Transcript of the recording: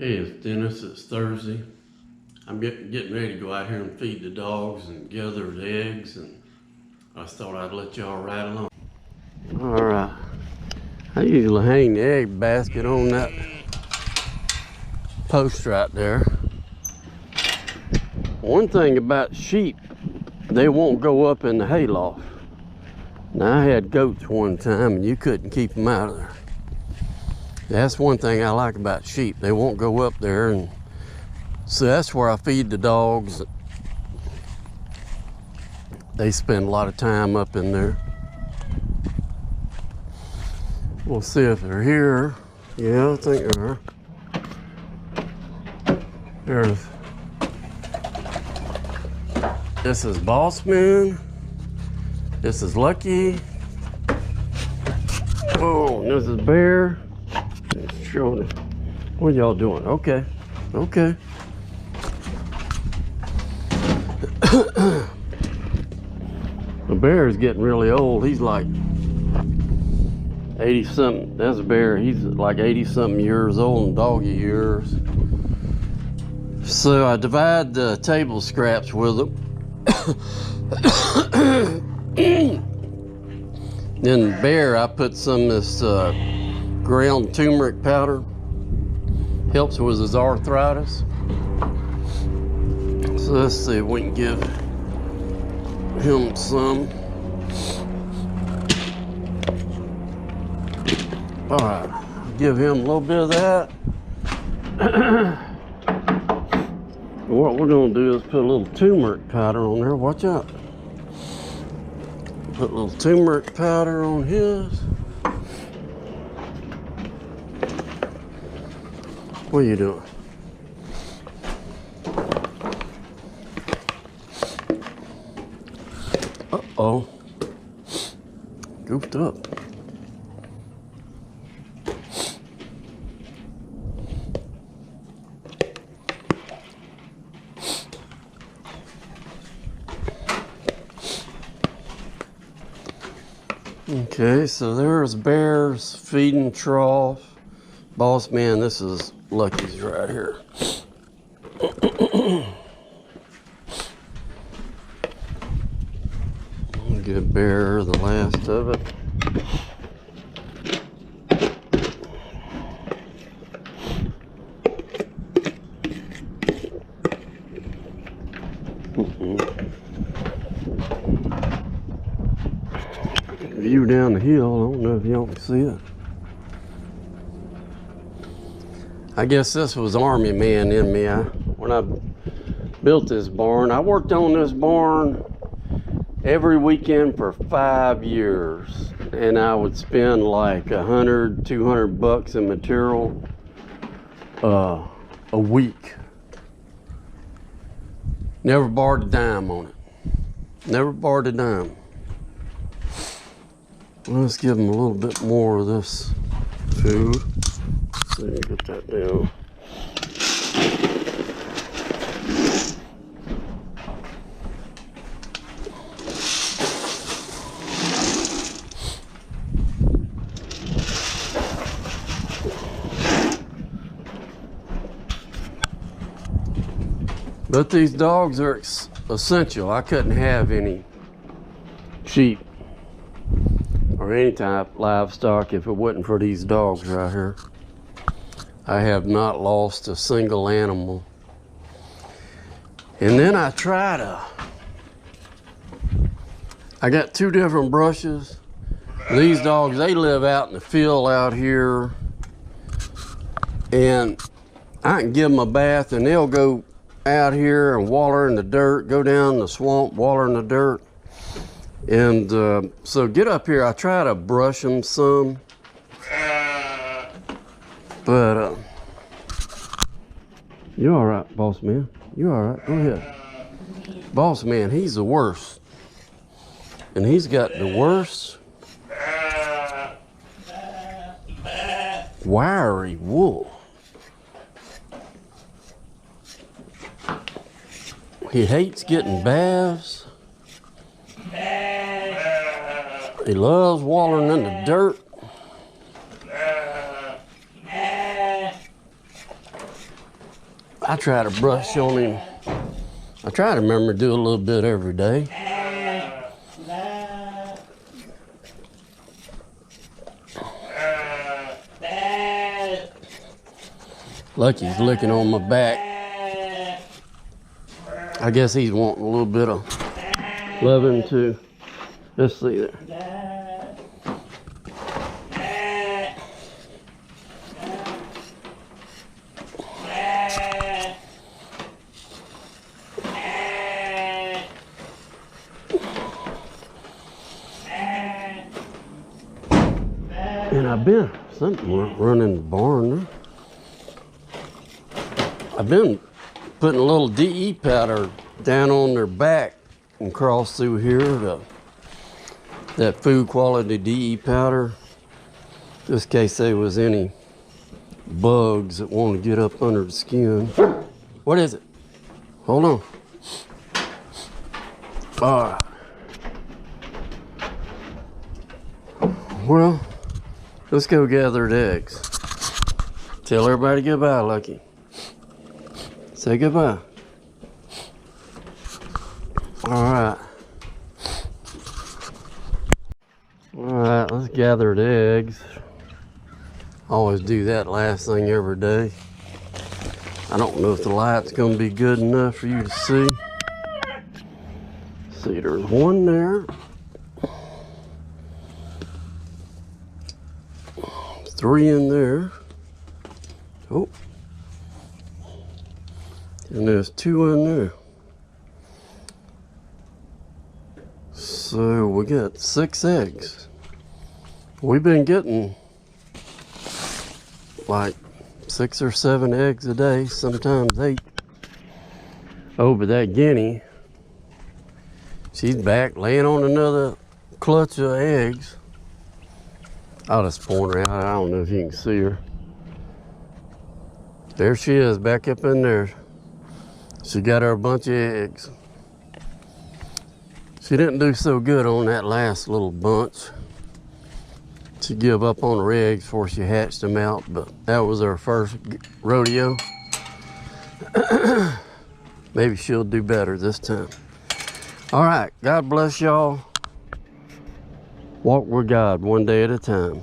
Hey, it's Dennis. It's Thursday. I'm getting ready to go out here and feed the dogs and gather the eggs, and I thought I'd let y'all ride along. All right. I usually hang the egg basket on that post right there. One thing about sheep, they won't go up in the hayloft. Now, I had goats one time, and you couldn't keep them out of there. That's one thing I like about sheep. They won't go up there, and so that's where I feed the dogs. They spend a lot of time up in there. We'll see if they're here. Yeah, I think they are. There's. This is Bossman. This is Lucky. Oh, this is Bear. Show them. What y'all doing? Okay. Okay. The bear is getting really old. He's like 80 something. That's a bear. He's like 80 something years old in doggy years. So I divide the table scraps with them. Then bear, I put some of this ground turmeric powder. Helps with his arthritis. So let's see if we can give him some. All right, give him a little bit of that. What we're gonna do is put a little turmeric powder on there. Watch out. Put a little turmeric powder on his. What are you doing? Uh-oh. Goofed up. Okay, so there's Bear's feeding trough. Bossman, this is Lucky's right here. I'll give Bear the last of it. View down the hill, I don't know if y'all can see it. I guess this was Army man in me. When I built this barn, I worked on this barn every weekend for 5 years, and I would spend like $100-200 in material a week. Never borrowed a dime on it. Never borrowed a dime. Let's give them a little bit more of this food. So you get that down. But these dogs are essential. I couldn't have any sheep or any type of livestock if it wasn't for these dogs right here. I have not lost a single animal. And then I got 2 different brushes. These dogs, they live out in the field out here, and I can give them a bath and they'll go out here and waller in the dirt, go down the swamp, waller in the dirt. And so get up here, I try to brush them some, but you're all right, boss man. You're all right, go ahead. Boss man, he's the worst. And he's got the worst wiry wool. He hates getting baths. He loves wallowing in the dirt. I try to brush on him. I try to remember to do a little bit every day. Lucky's licking on my back. I guess he's wanting a little bit of loving too. Let's see there. And I've been something running the barn there. I've been putting a little DE powder down on their back and cross through here. That food quality DE powder, just in case there was any bugs that want to get up under the skin. What is it? Hold on. All right. Well, let's go gather the eggs. Tell everybody goodbye, Lucky. Say goodbye. All right. All right, let's gather the eggs. I always do that last thing every day. I don't know if the light's gonna be good enough for you to see. See, there's one there. Three in there. Oh. And there's two in there. So we got 6 eggs. We've been getting like 6 or 7 eggs a day, sometimes 8. Oh, but that guinea, she's back laying on another clutch of eggs. I'll just point her out. I don't know if you can see her. There she is, back up in there. She got her a bunch of eggs. She didn't do so good on that last little bunch. She gave up on her eggs before she hatched them out, but that was her first rodeo. Maybe she'll do better this time. All right, God bless y'all. Walk with God one day at a time.